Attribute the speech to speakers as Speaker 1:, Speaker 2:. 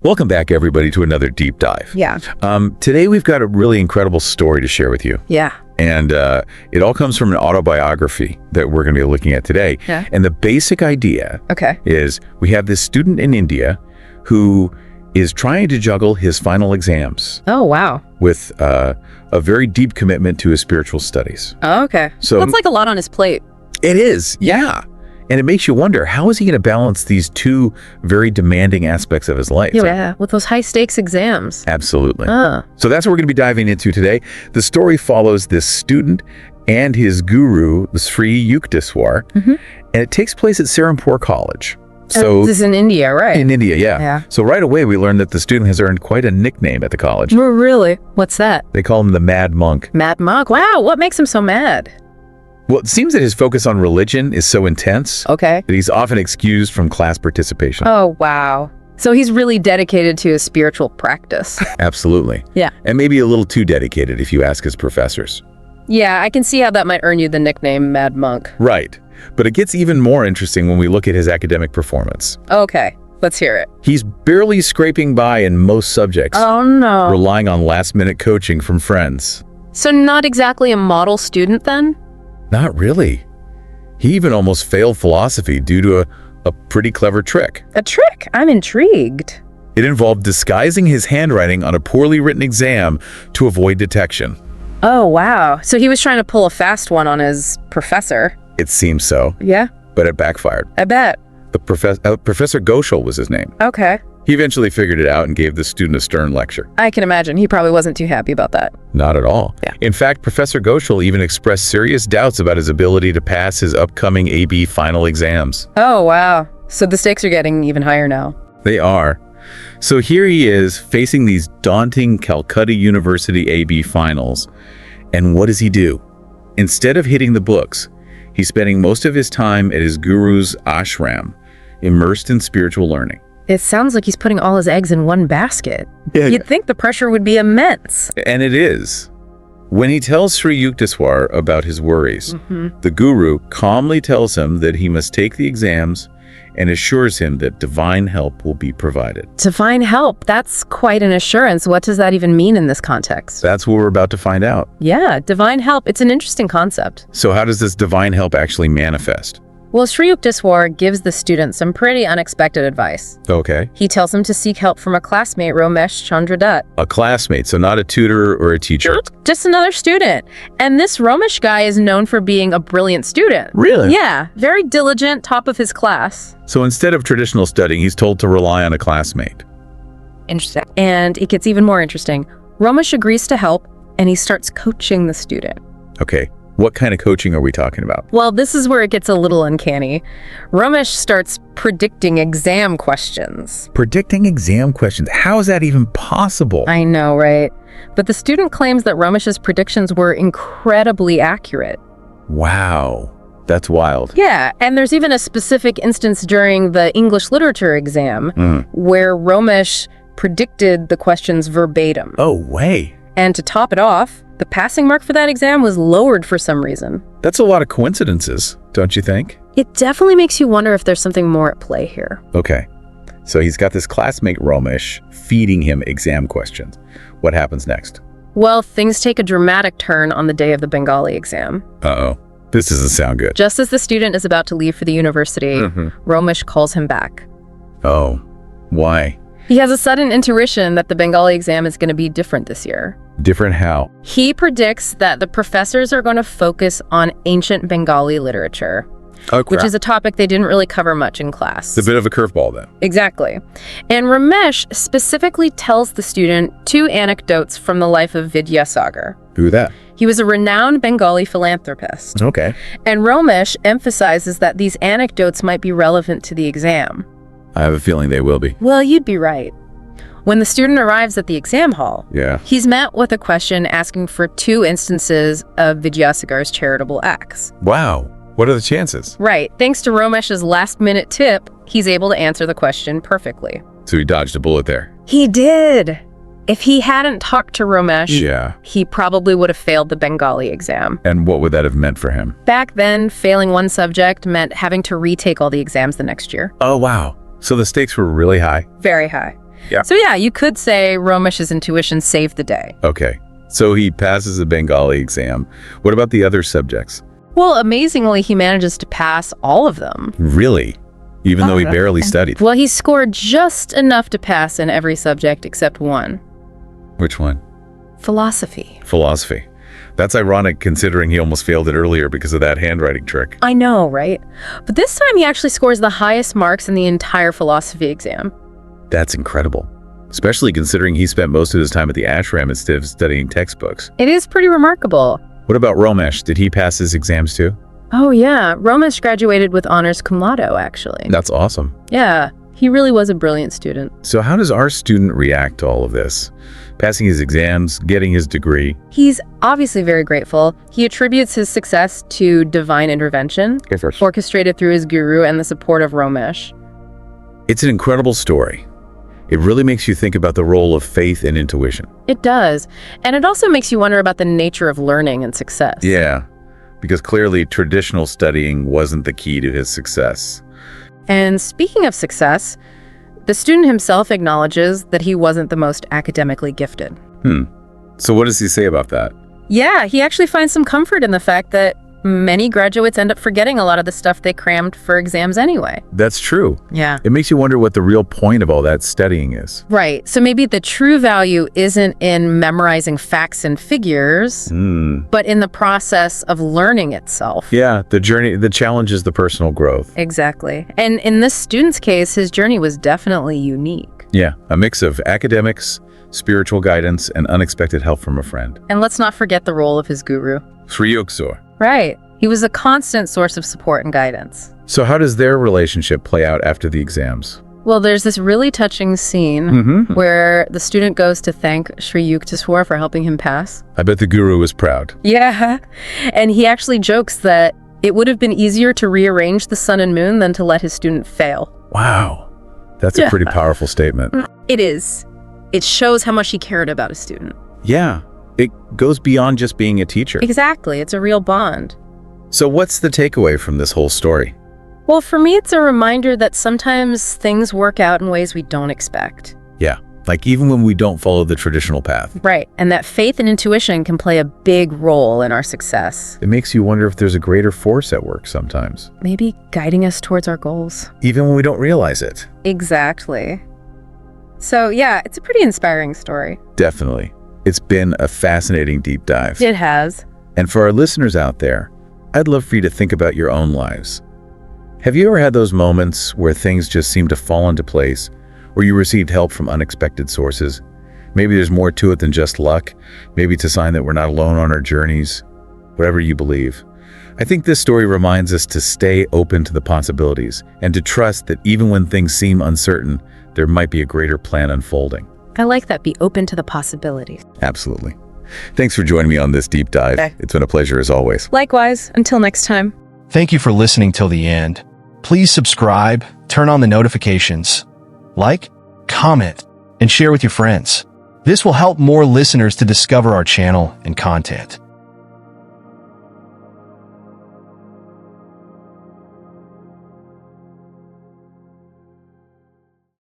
Speaker 1: Welcome back, everybody, to another deep dive.
Speaker 2: Yeah.
Speaker 1: Today, we've got a really incredible story to share with you.
Speaker 2: Yeah.
Speaker 1: And it all comes from an autobiography that we're going to be looking at today.
Speaker 2: Yeah.
Speaker 1: And the basic idea is we have this student in India who is trying to juggle his final exams
Speaker 2: Oh, wow.
Speaker 1: with a very deep commitment to his spiritual studies.
Speaker 2: Oh, okay.
Speaker 1: So
Speaker 2: That's like a lot on his plate.
Speaker 1: it is, yeah. And it makes you wonder, how is he going to balance these two very demanding aspects of his life?
Speaker 2: Yeah, with those high stakes exams.
Speaker 1: Absolutely. So that's what we're going to be diving into today. The story follows this student and his guru, Sri Yukteswar, and it takes place at Serampore College. So
Speaker 2: this is in India, right?
Speaker 1: in India, yeah.
Speaker 2: Yeah.
Speaker 1: So right away, we learn that the student has earned quite a nickname at the college.
Speaker 2: Really? What's that?
Speaker 1: They call him the Mad Monk.
Speaker 2: Mad Monk? Wow, what makes him so mad?
Speaker 1: Well, it seems that his focus on religion is so intense
Speaker 2: Okay.
Speaker 1: that he's often excused from class participation.
Speaker 2: Oh, wow. So he's really dedicated to his spiritual practice.
Speaker 1: Absolutely.
Speaker 2: Yeah.
Speaker 1: And maybe a little too dedicated if you ask his professors.
Speaker 2: Yeah, I can see how that might earn you the nickname Mad Monk.
Speaker 1: Right. But it gets even more interesting when we look at his academic performance.
Speaker 2: Okay, let's hear it.
Speaker 1: He's barely scraping by in most subjects,
Speaker 2: Oh, no.
Speaker 1: relying on last-minute coaching from friends.
Speaker 2: So not exactly a model student then?
Speaker 1: Not really. He even almost failed philosophy due to a pretty clever trick.
Speaker 2: A trick? I'm intrigued.
Speaker 1: It involved disguising his handwriting on a poorly written exam to avoid detection.
Speaker 2: Oh, wow. So he was trying to pull a fast one on his professor.
Speaker 1: It seems so,
Speaker 2: Yeah,
Speaker 1: but it backfired.
Speaker 2: I bet.
Speaker 1: Professor Ghoshal was his name.
Speaker 2: Okay.
Speaker 1: He eventually figured it out and gave the student a stern lecture.
Speaker 2: I can imagine. He probably wasn't too happy about that.
Speaker 1: Not at all.
Speaker 2: Yeah.
Speaker 1: In fact, Professor Ghoshal even expressed serious doubts about his ability to pass his upcoming AB final exams.
Speaker 2: Oh, wow. So the stakes are getting even higher now.
Speaker 1: They are. So here he is facing these daunting Calcutta University AB finals. And what does he do? Instead of hitting the books, he's spending most of his time at his guru's ashram, immersed in spiritual learning.
Speaker 2: It sounds like he's putting all his eggs in one basket.
Speaker 1: Yeah.
Speaker 2: You'd think the pressure would be immense.
Speaker 1: And it is. When he tells Sri Yukteswar about his worries, the guru calmly tells him that he must take the exams and assures him that divine help will be provided.
Speaker 2: Divine help, that's quite an assurance. What does that even mean in this context?
Speaker 1: That's what we're about to find out.
Speaker 2: Yeah, divine help. It's an interesting concept.
Speaker 1: So how does this divine help actually manifest?
Speaker 2: Well, Sri Yukteswar gives the student some pretty unexpected advice.
Speaker 1: Okay.
Speaker 2: He tells him to seek help from a classmate, Romesh Chandra Dutt.
Speaker 1: A classmate, so not a tutor or a teacher.
Speaker 2: Just another student. And this Romesh guy is known for being a brilliant student.
Speaker 1: Really?
Speaker 2: Yeah, very diligent, top of his class.
Speaker 1: So instead of traditional studying, he's told to rely on a classmate.
Speaker 2: Interesting. And it gets even more interesting. Romesh agrees to help, and he starts coaching the student.
Speaker 1: Okay. What kind of coaching are we talking about?
Speaker 2: Well, this is where it gets a little uncanny. Romesh starts predicting exam questions.
Speaker 1: Predicting exam questions. How is that even possible?
Speaker 2: I know, right? But the student claims that Romesh's predictions were incredibly accurate.
Speaker 1: Wow. That's wild.
Speaker 2: Yeah, and there's even a specific instance during the English literature exam where Romesh predicted the questions verbatim.
Speaker 1: Oh, way.
Speaker 2: And to top it off, the passing mark for that exam was lowered for some reason.
Speaker 1: That's a lot of coincidences, don't you think?
Speaker 2: It definitely makes you wonder if there's something more at play here.
Speaker 1: Okay. So he's got this classmate Romesh feeding him exam questions. What happens next?
Speaker 2: Well, things take a dramatic turn on the day of the Bengali exam.
Speaker 1: Uh-oh. This doesn't sound good.
Speaker 2: Just as the student is about to leave for the university, Romesh calls him back.
Speaker 1: Oh. Why?
Speaker 2: He has a sudden intuition that the Bengali exam is going to be different this year.
Speaker 1: Different how?
Speaker 2: He predicts that the professors are going to focus on ancient Bengali literature,
Speaker 1: Oh, crap.
Speaker 2: which is a topic they didn't really cover much in class.
Speaker 1: It's a bit of a curveball then.
Speaker 2: Exactly. And Ramesh specifically tells the student two anecdotes from the life of Vidyasagar.
Speaker 1: Who that?
Speaker 2: He was a renowned Bengali philanthropist.
Speaker 1: Okay.
Speaker 2: And Ramesh emphasizes that these anecdotes might be relevant to the exam.
Speaker 1: I have a feeling they will be.
Speaker 2: Well, you'd be right. When the student arrives at the exam hall,
Speaker 1: Yeah.
Speaker 2: he's met with a question asking for two instances of Vidyasagar's charitable acts.
Speaker 1: Wow. What are the chances?
Speaker 2: Right. Thanks to Romesh's last-minute tip, he's able to answer the question perfectly.
Speaker 1: So he dodged a bullet there.
Speaker 2: He did. If he hadn't talked to Romesh,
Speaker 1: Yeah.
Speaker 2: he probably would have failed the Bengali exam.
Speaker 1: And what would that have meant for him?
Speaker 2: Back then, failing one subject meant having to retake all the exams the next year.
Speaker 1: Oh, wow. So the stakes were really high.
Speaker 2: Very high.
Speaker 1: Yeah.
Speaker 2: So yeah, you could say Romesh's intuition saved the day.
Speaker 1: Okay. So he passes the Bengali exam. What about the other subjects?
Speaker 2: Well, amazingly, he manages to pass all of them.
Speaker 1: Really? Even though he barely studied?
Speaker 2: Well, he scored just enough to pass in every subject except one.
Speaker 1: Which one?
Speaker 2: Philosophy.
Speaker 1: Philosophy. That's ironic considering he almost failed it earlier because of that handwriting trick.
Speaker 2: I know, right? But this time he actually scores the highest marks in the entire philosophy exam.
Speaker 1: That's incredible. Especially considering he spent most of his time at the ashram instead of studying textbooks.
Speaker 2: It is pretty remarkable.
Speaker 1: What about Romesh? Did he pass his exams too?
Speaker 2: Oh yeah, Romesh graduated with honors cum laude, actually.
Speaker 1: That's awesome.
Speaker 2: Yeah, he really was a brilliant student.
Speaker 1: So how does our student react to all of this? Passing his exams, getting his degree?
Speaker 2: He's obviously very grateful. He attributes his success to divine intervention, orchestrated through his guru and the support of Romesh.
Speaker 1: It's an incredible story. It really makes you think about the role of faith and intuition.
Speaker 2: It does. And it also makes you wonder about the nature of learning and success.
Speaker 1: Yeah, because clearly traditional studying wasn't the key to his success.
Speaker 2: And speaking of success, the student himself acknowledges that he wasn't the most academically gifted.
Speaker 1: So what does he say about that?
Speaker 2: Yeah, he actually finds some comfort in the fact that many graduates end up forgetting a lot of the stuff they crammed for exams anyway.
Speaker 1: That's true.
Speaker 2: Yeah.
Speaker 1: It makes you wonder what the real point of all that studying is.
Speaker 2: Right. So maybe the true value isn't in memorizing facts and figures, but in the process of learning itself.
Speaker 1: Yeah, the journey, the challenge is the personal growth.
Speaker 2: Exactly. And in this student's case, his journey was definitely unique.
Speaker 1: Yeah, a mix of academics, spiritual guidance, and unexpected help from a friend.
Speaker 2: And let's not forget the role of his guru.
Speaker 1: Sri Yuksor.
Speaker 2: Right. He was a constant source of support and guidance.
Speaker 1: So how does their relationship play out after the exams?
Speaker 2: Well, there's this really touching scene where the student goes to thank Sri Yukteswar for helping him pass.
Speaker 1: I bet the guru was proud.
Speaker 2: Yeah. And he actually jokes that it would have been easier to rearrange the sun and moon than to let his student fail.
Speaker 1: Wow. That's a pretty powerful statement.
Speaker 2: It is. It shows how much he cared about his student.
Speaker 1: Yeah. It goes beyond just being a teacher.
Speaker 2: Exactly. It's a real bond.
Speaker 1: So what's the takeaway from this whole story?
Speaker 2: Well, for me, it's a reminder that sometimes things work out in ways we don't expect.
Speaker 1: Yeah. Like even when we don't follow the traditional path.
Speaker 2: Right. And that faith and intuition can play a big role in our success.
Speaker 1: It makes you wonder if there's a greater force at work sometimes.
Speaker 2: Maybe guiding us towards our goals.
Speaker 1: Even when we don't realize it.
Speaker 2: Exactly. So yeah, it's a pretty inspiring story.
Speaker 1: Definitely. It's been a fascinating deep dive.
Speaker 2: It has.
Speaker 1: And for our listeners out there, I'd love for you to think about your own lives. Have you ever had those moments where things just seem to fall into place, or you received help from unexpected sources? Maybe there's more to it than just luck. Maybe it's a sign that we're not alone on our journeys. Whatever you believe. I think this story reminds us to stay open to the possibilities and to trust that even when things seem uncertain, there might be a greater plan unfolding.
Speaker 2: I like that. Be open to the possibilities.
Speaker 1: Absolutely. Thanks for joining me on this deep dive. It's been a pleasure as always.
Speaker 2: Likewise. Until next time.
Speaker 3: Thank you for listening till the end. Please subscribe, turn on the notifications, like, comment, and share with your friends. This will help more listeners to discover our channel and content.